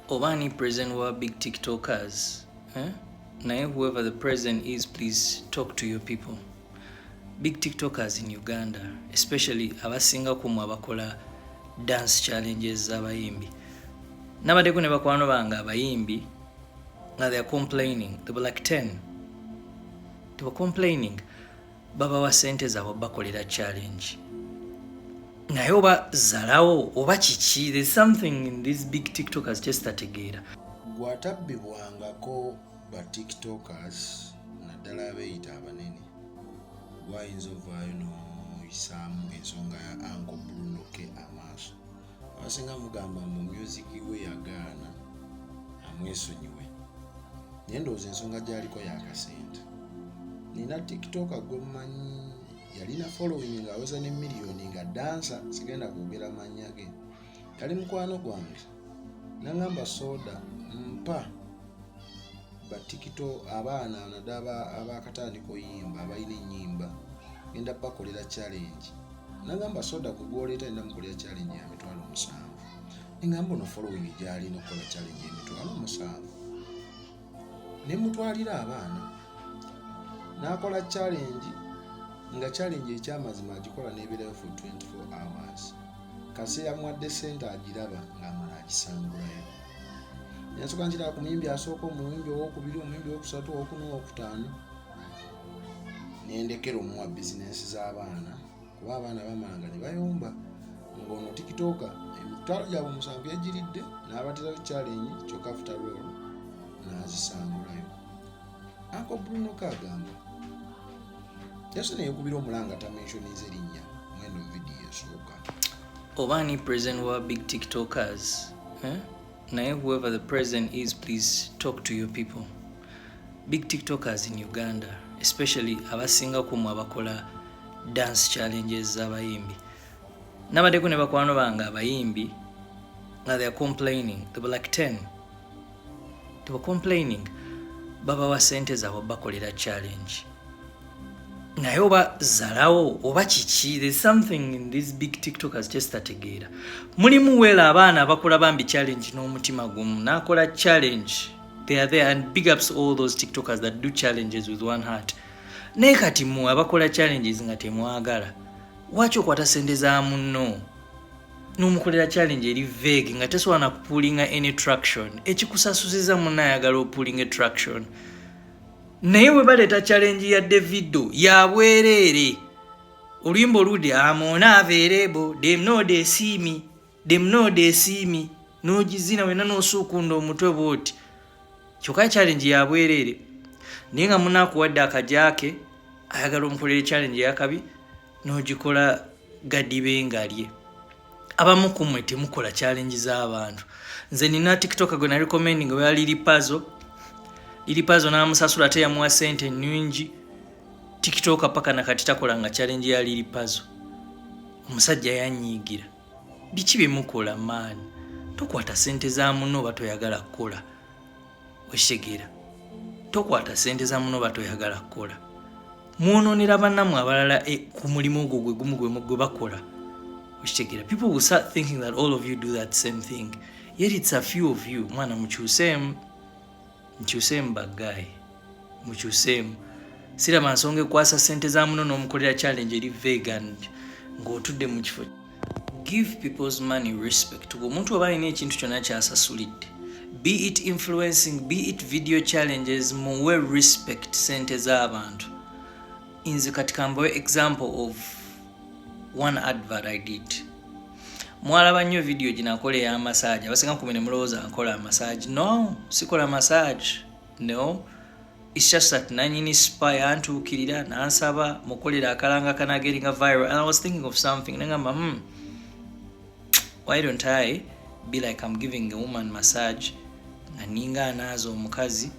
Obani president were big TikTokers. Now, whoever the president is, please talk to your people. Big TikTokers in Uganda, especially abasinga kumwe abakola dance challenges abayimbi. Nabadeko ne bakwano banga abayimbi nga they are complaining. They were like 10. They were complaining. Baba wa sente zaabwe bakolera challenge. Naye oba zalawo oba kiki, there's something in these big TikTokers just ategeera. Gwatabbibwangako ba TikTokers naddala abeeyita abanene. Gwayinza ovaayo n'oyisaamu ensonga ya Uncle Bruno K amaaso. Abasinga mugamba mu music we yagaana amwesonyiwe. Naye ndowooza ensonga gy'aliko yakasente. Nina TikToker gwe mmanyi yalina following ng'aweza ne miliyoni nga dansa, sigenda kwogera mannya ge. Yali mukwano gwange. Nangamba soda mpa ba TikTok abaana naddala abakatandika oyimba abalina ennyimba genda bakolera challenge. Nangamba soda gwe gw'oleeta yenda mukolera challenge ya mitwalo 7. Nengamba ono following gy'alina okukola challenge y'emitwalo 7. Ne mutwalira abaana n'akola challenge nga challenge ekyamazima agikola n'ebeerayo for 24 hours. Kaseera mwadde sente agiraba ng'amala agisangulayo. Yansooka nkira ku muyimbi asooka, omuyimbi owokubiri, omuyimbi owokusatu, owokuna, owokutaano. Nendekera omuwa bizinensi z'abaana kuba abaana bamalanga ne bayomba. Ng'ono TikToker emitwalo gyabwe 7 yagiridde n'abaterayo challenge kyokka after all n'azisangulayo. Uncle Bruno kagamba yasene yekubira omulanga tamenshonize erinnya mwendo video esooka. Obani president were big TikTokers. Now, whoever the president is, please talk to your people. Big TikTokers in Uganda, especially abasinga kumwe abakola dance challenges abayimbi. Nabadeko ne bakwano banga abayimbi nga they are complaining. They were like 10. They were complaining. Baba wa sente zaabwe bakolera challenge. Naye oba zalawo oba kiki, there's something in these big TikTokers just ategeera. Mulimu wela abaana abakola bambi challenge n'omutima gumu n'akola challenge. They are there, and big ups all those TikTokers that do challenges with one heart. Naye kati mu abakola challenges nga temwagala, lwaki okwata sente za munno n'omukolera challenge eri vague nga tesobola kupulinga any traction? Ekikusasuziza munno ayagala opulinga traction. Naye we baleeta challenge ya Davido ya bwereere, oluyimba oludde I'm unavailable, them know they see me, them know they see me, n'ogizina wena n'osuukunda omutwe bwoti, kyokka challenge ya bwereere. Naye nga munaakuwadde akajaake ayagala omukolera challenge yakabi n'ogikola gadibe ngalye. Abamu kumwe temukola challenge z'abantu. Nze nina TikTok gwe na recommending we ali Lilipazo n'amusasula teyamuwa sente nnyingi. TikTok paka nakati takolanga challenge ya Lilipazo. Omusajja yanyiigira. Biki bye mukola maani? Tokwata sente za munno batoyagala kukola. Weshegera. Tokwata sente za munno batoyagala kukola. Muonoonera bannammwe abalala ku mulimu ogwo gwe gumu gwe bakola. Weshegera. People will start thinking that all of you do that same thing. Yet it's a few of you. Mwana mukyusemu bagayi. Mukyusemu. Siraba nsonga ekwasa sente za muno n'omukolera challenge eri vegan ng'otudde mu kifo. Give people's money respect. Omuntu oba alina ekintu kyonna kyasasulidde, be it influencing, be it video challenges, muwe respect sente z'abantu. Nze kati kambawe example of one advert I did. Mwalaba nnyo video ginakola ya massage. Abasinga kumene mulowooza nkola massage. No, sikola massage. No. It's just that nanyini spy antuukirira nansaba mukolera akalanga kana getting a viral, and I was thinking of something. Nangamba, why don't I be like I'm giving a woman massage nga ninga anazo omukazi,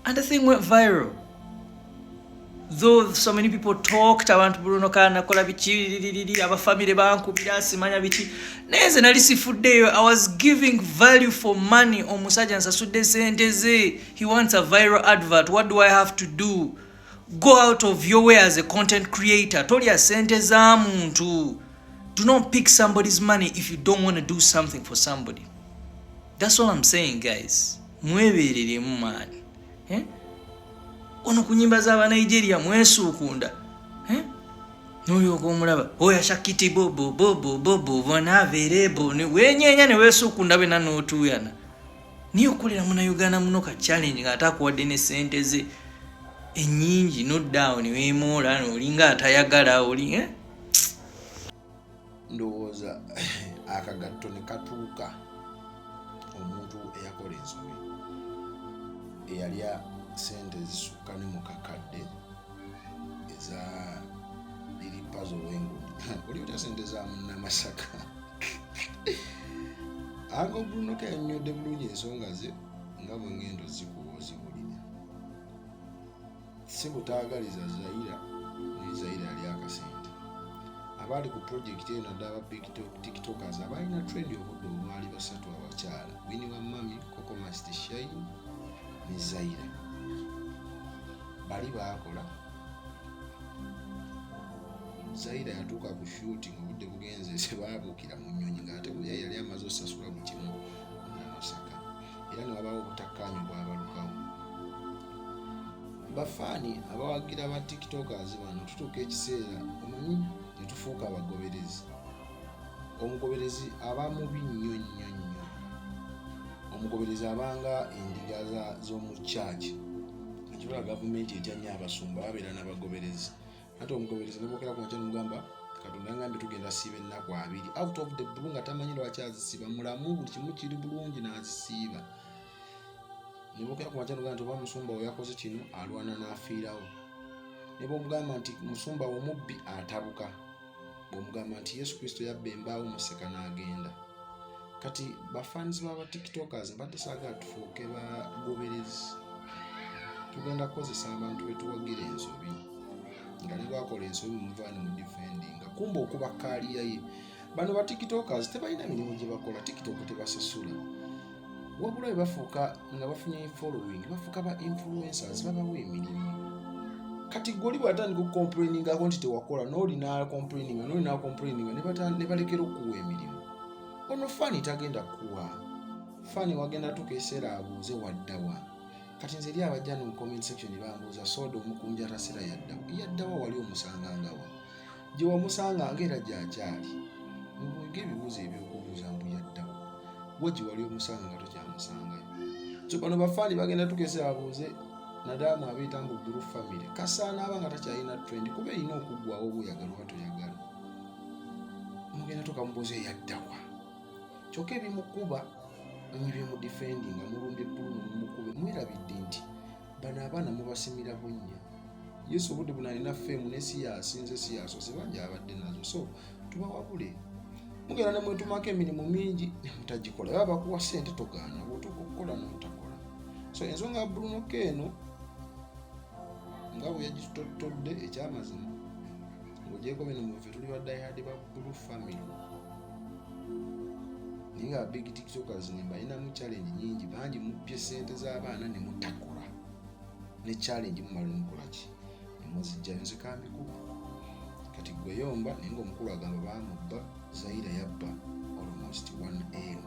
and the thing went viral. Though so many people talked abantu Bruno kana kola biki aba family bankubira simanya biki, neze nali sifuddeyo. I was giving value for money. Omusajja nsasudde sente ze, he wants a viral advert. What do I have to do? Go out of your way as a content creator. Tolya sente za muntu. Do not pick somebody's money if you don't want to do something for somebody. That's all I'm saying, guys. Mwebereremu man. Ono kunyimba za Nigeria mwesuukunda. N'oyo og'omulaba oya shakiti bobo bonaverebo ne wenyenya ne wesuukunda bena n'otuuyana. Niyo okolera muna Uganda muno ka challenge nga atakuwadde ne sente ze ennyingi noddawo ne weemoola n'olinga atayagala oli ndowooza akagatto ne katuuka omuntu eyakola ensobi eyalya sente zisukka ne mu kakadde eza liripazo w'engudi oli otya sente za Munnamasaka Ango Bruno ke yannyodde bulungi ensonga ze nga bwe ngendo zikuwozibulira si butaagaliza Zaira naye Zaira yali akasente abali ku project eno naddala aba tiktokers abalina trend obudde obwali basatu abakyala Winnie Wamami, Coco Master Shine ne Zaira bali baakola Zaira yatuuka ku shooting obudde bugenze sebaabuukira mu nnyonyi ng'ate yali amaze osasula mu kimu Munnamasaka era ne wabaawo obutakkaanya bwabalukawo bafaani abawagira ba tiktokers bano tutuuka ekiseera omanyi ne tufuuka abagoberezi omugoberezi aba mubi nnyo omugoberezi abanga endiga z'omu church ekirola gavumenti etya nnyo abasumba babeera n'abagoberezi ate omugoberezi nebokera ku makya nomugamba Katonda ngambe tugenda siiba ennaku 2 out of the blue nga tamanyi lwaki azisiiba mulamu buli kimu kiri bulungi n'azisiiba nebokera ku makya nomugamba nti oba musumba we yakoze kino alwana n'afiirawo ne bw'omugamba nti musumba we mubbi atabuka bw'omugamba nti Yesu Kristo yabba embaawo museka n'agenda kati bafanzi b'aba tiktokers mbadde saagala tufuuke bagoberezi tugenda kukozesa abantu betuwagira ensobi nga ne bwakola ensobi muvaani mu defendinga kumba okuba kaaliya ye bano ba tiktokers tebalina mirimu gye bakola tiktok tebasasula wabula bwe bafuuka nga bafunye following bafuuka ba influencers babawa emirimu kati goli bw'atandika okucomplaininga nti tewakola n'oli n'acomplaininga ne balekera okuwa emirimu ono faani tagenda kuwa faani wagenda tuka eseera abuuze waddawa kati nze eri abajja mu comment section bambuuza soda omukunja tasera yaddawa wali omusangangawa gye wamusanganga era gy'akyali ng'ebibuuzo ebyokubuuza mbu yaddawa gye wali omusanga nga tokyamusangayo so bano bafaani bagenda tuka eseera abuuze nadamu abeeta mbu Blue Family kasaana aba nga takyalina trend kuba erina okuggwawo obuyagala oba toyagala mugenda tukamubuuza yaddawa kyokka ebimukuba ebimu defending nga mulumbye bbulu mumukube mwerabidde nti bano abaana mubasimira bunnya Yesu obudde buno alina ffeemu ne siyasinze siyasose banja abadde nazo so tubawabule mugenda ne mwetumako emirimu mingi ne mutagikola baba bakuwa ssente togaana bw'otuuka okukola n'otakola so ensonga Bruno Keno nga bwe yagitotodde ekyamazima ng'ogyeko bino mu ffe tuli ba diehard ba Blue Family nga big tiktokers ne balinamu challenge nyingi bangi mupye sente z'abaana ne mutakola ne challenge mumala mukolaki ne muzijjayo nze kambikuba kati gwe yomba naye ng'omukulu agamba bamubba Zaira yabba almost 1M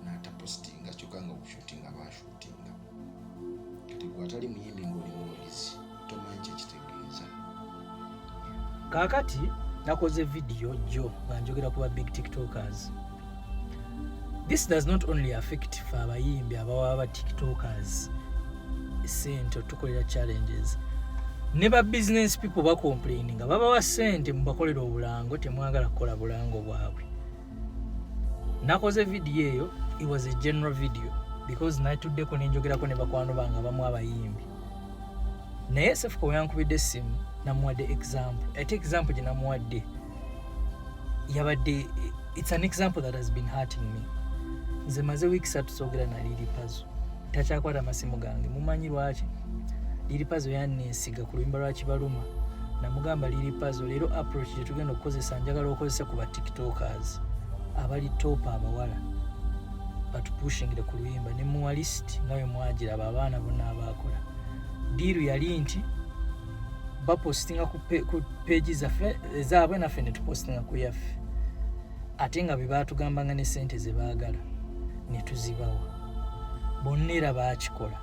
n'atapostinga kyokka nga okushootinga baashootinga kati gwe atali muyimbi ng'oli muwulizi tomanyi kyekitegeeza kaakati nakoze vidiyo jjo nga njogera ku ba big tiktokers. This does not only affect abayimbi abawa ba tiktokers sente tukolera challenges ne ba business people ba complaining nga babawa sente mubakolera obulango temwagala kukola bulango bwabwe. Nakoze video eyo, it was a general video because natuddeko nenjogerako ne bakwano bange abamu abayimbi naye sefuko yankubidde essimu namuwadde example. Ate example gye namuwadde yabadde it's an example that has been hurting me. Nze maze week 3 tusogera na Liripazo takyakwata amasimu gange mumanyi lwaki Liripazo yanneesiga ku luyimba lwa Kibaluma namugamba Liripazo leero approach gye tugenda okukozesa njagala okozesa ku ba tiktokers abali top abawala batupushingire ku luyimba ne muwa list nga bwe mwagiraba abaana bonna abakola diiru yali nti bapostinga ku page zaabwe naffe ne tupostinga ku yaffe ate nga bwe baatugambanga ne sente ze baagala ne tuzibawa bonna era baakikola.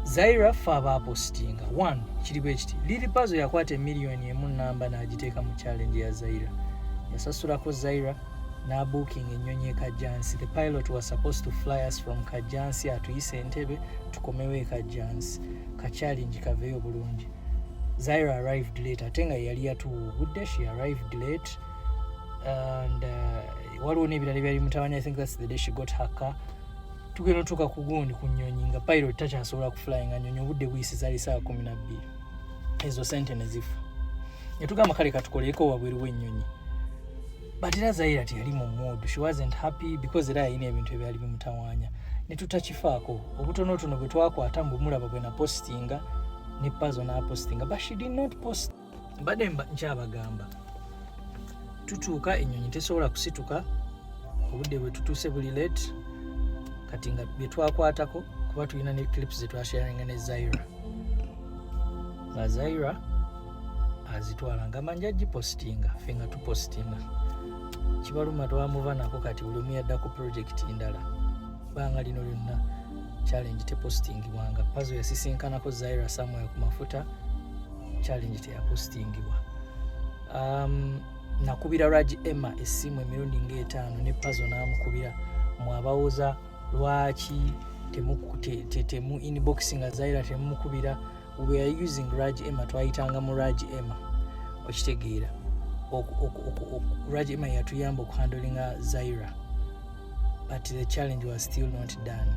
Zaira fe abaapostinga one kiri bwe kiti Lil Puzzle yakwata emiliyoni emu namba n'agiteeka mu challenge ya Zaira. Yasasulako Zaira n'abooking ennyonyi e Kajansi. The pilot was supposed to fly us from Kajansi atuyise Entebbe tukomewo e Kajansi ka challenge kaveeyo bulungi. Zaira arrived late ate nga yali yatuwugudde. She arrived late and waliwo n'ebirala byali mutabani. I think that's the day she got her car. Tugenda tuka ku gundi ku nnyonyi nga pilot takyasobola kuflyinga nnyonyi obudde buyisizaali saa 12 ezo sente ne zifa. Ne tugamba kale katukoleeko wabweru w'ennyonyi. But era Zaira teyali mu mood. She wasn't happy because era yalina ebintu ebyali bimutawaanya. Ne tutakifaako obutonotono bwe twakwata mbu mulaba bwe napostinga ne Puzzle n'apostinga, but she did not post. Mbadde nkyabagamba tutuuka ennyonyi tesobola kusituka obudde bwe tutuuse buli late kati nga bye twakwatako kuba tulina ne clips ze twasharinga ne Zaira. Nga Zaira azitwala nga manja gipostinga ffe nga tupostinga. Kibaluma twamuva nako kati buli omu yadda ku project ndala. Banga lino lyonna challenge tepostingibwanga. Puzzle yasisinkanako Zaira somewhere ku mafuta, challenge teyapostingibwa. Nakubira Raji Emma essimu emirundi ng'etaano ne Puzzle n'amukubira mwabawuza lwaki temu inboxinga Zaira temukubira. We are using Raji Emma, twayitanga mu Raji Emma okitegeera. Raji Emma yatuyamba okuhandlinga Zaira, but the challenge was still not done.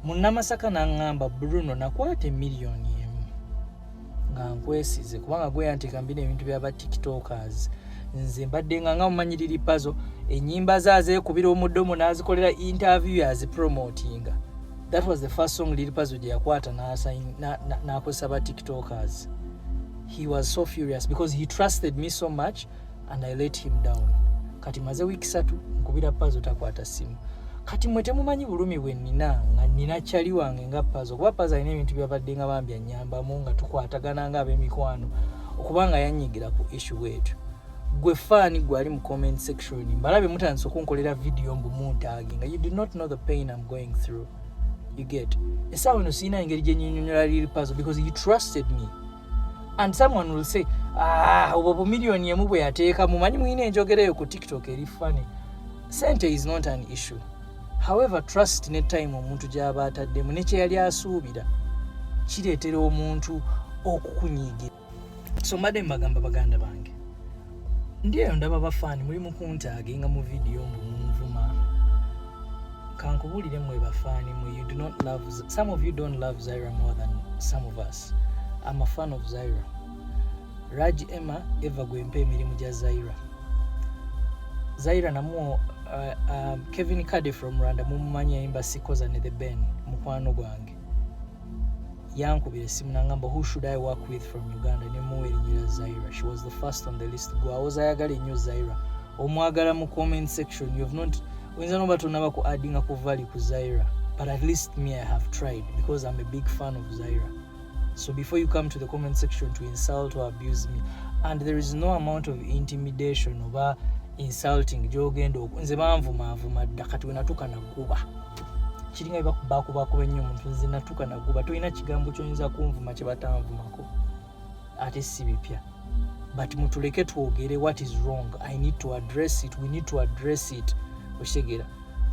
Munnamasaka n'angamba Bruno nakwata emiliyoni emu nga nkwesize kubanga gwe yanteeka mbina ebintu by'aba tiktokers. Nze mbadde nga mumanyi Lil Puzzle ennyimba zazeekubira omuddomo n'azikolera interview azipromotinga. That was the first song Lil Puzzle gye yakwata n'akozesa ba tiktokers. He was so furious because he trusted me so much and I let him down. Kati maze week 3 nkubira Puzzle takwata simu. Kati mwe temumanyi bulumi bwe nina nga nina kyali wange nga Puzzle. Kuba Puzzle alina ebintu byabadde nga bambi annyambamu nga tukwatagana nga ab'emikwano okubanga yanyigira ku issue wetu. Gwe fani gwali mu comment section mbalabe mutandise okunkolera video mbu muntaginga. You do not know the pain I'm going through. You get. Esawa no sina engeri gye nnyonnyola Lil Puzzle because he trusted me. And someone will say, obo miliyoni emu bwe yateeka mumanyi mwine enjogereyo ku TikTok eri funny. Sente is not an issue. However, trust ne time omuntu gy'aba ataddemu ne kye yali asuubira kireetera omuntu okukunyiigira. So mbadde mbagamba baganda bange, ndiyo ndaba bafaani muli mu kuntaaginga mu video mbu munvuma. Kankubulire mwe bafaani mwe, you do not love, some of you don't love Zaira more than some of us. I'm a fan of Zaira. Raji Emma eva gwempe emirimu gya Zaira. Zaira namuo Kevin Kade from Rwanda mumumanyi yayimba Sikoza ne The Ben mukwano gwange. Yankubira essimu n'angamba who should I work with from Uganda ne muwa erinnya Zaira. She was the first on the list. Gwe awoza ayagala ennyo Zaira. Omwagala mu comment section. You have not oyinza noba tonaba ku addinga ku value ku Zaira. But at least me I have tried because I'm a big fan of Zaira. So before you come to the comment section to insult or abuse me, and there is no amount of intimidation or insulting jogendo nze banvuma dda kati wenatuka naguba kiringa bakubakuba ennyo omuntu nze natuka naguba tolina kigambo ky'oyinza kunvuma kye batanvumako ate si bipya. But mutuleke twogere what is wrong. I need to address it. We need to address it. Okitegera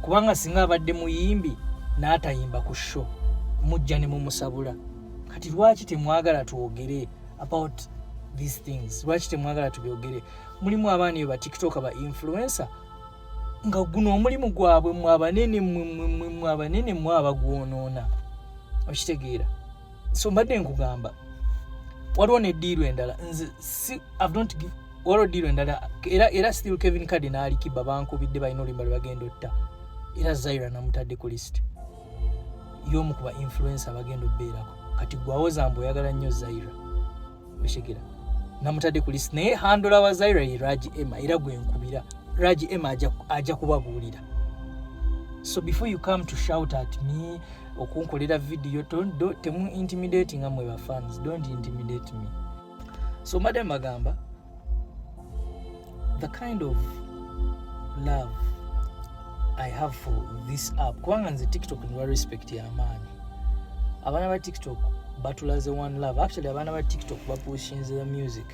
kubanga singa abadde muyimbi n'atayimba ku show mujja ne mumusabula. Kati lwaki temwagala tuogere about these things? Lwaki temwagala tubyogere? Mulimu abaani ba TikTok ba influencer nga guno omulimu gwabwe mwabanene mwabagwonoona. Okitegeera. So mbadde nkugamba waliwo ne deal endala nze I've don't give waliwo deal endala era still Kevin Kade n'ali Kiba bankubidde balina olimba lwe bagenda otta era Zaira namutadde ku list y'omu ku ba influencer bagenda obbeerako. Kati gwawoza mbu oyagala nnyo Zaira oshegera namutadde ku list naye handle wa Zaira ye Raji Emma era gwe nkubira. Raji Emma ajja kubabuulira. So before you come to shout at me okunkolera video temu intimidating amwe ba fans, don't intimidate me. So madam magamba the kind of love I have for this app kubanga nze TikTok nwa respect ya amaanyi. Abaana ba TikTok batulaze one love. Actually abaana ba TikTok bapushinze the music.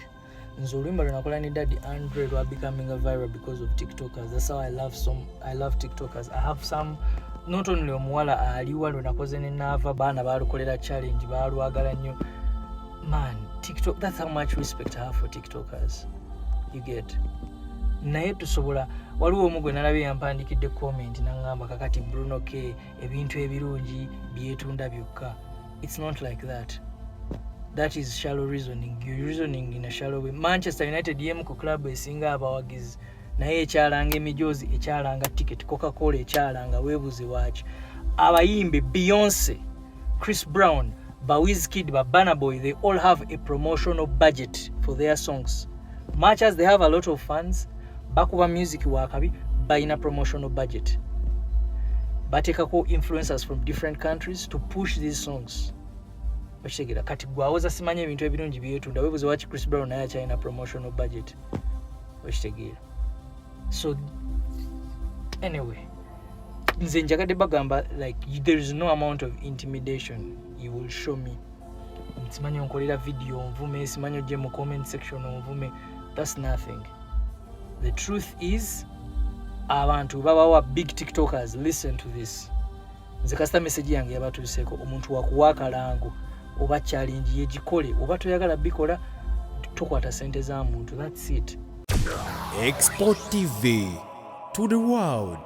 Nze olwimba lunakola ne Daddy Andre are becoming a viral because of TikTokers. That's how I love TikTokers. I have some, not only omuwala aliwa lunakoze ne Nava baana balukolera challenge balwagala nnyo. Man, TikTok, that's how much respect I have for TikTokers. You get. Naye tusobola waliwo omugwe nalabye yampandikidde comment nangamba kakati Bruno K ebintu ebirungi byetunda byokka. It's not like that. That is shallow reasoning. You're reasoning in a shallow way. Manchester United yemuko club esinga abawagizi naye ekyalanga emijozi ekyalanga ticket Coca-Cola ekyalanga webuze waaki abayimbe Beyonce, Chris Brown, Wizkid, Burna Boy, they all have a promotional budget for their songs. Much as they have a lot of fans, bakuba music wakabi bayina promotional budget. Batekako influencers from different countries to push these songs. Bashegera kati gwawoza simanye ebintu ebirungi byetunda webuze wachi Chris Brown naye China promotional budget. Bashegera. So anyway, nze njagadde bagamba like there is no amount of intimidation you will show me. Simanye onkolera video onvume, simanye oje mu comment section onvume. That's nothing. The truth is, abantu babawa big TikTokers, listen to this. Nze kasita message yange yabatuuseko omuntu wakuwaka lango oba challenge yegikole oba toyagala bikola tokwata sente za muntu. That's it. Export TV to the world.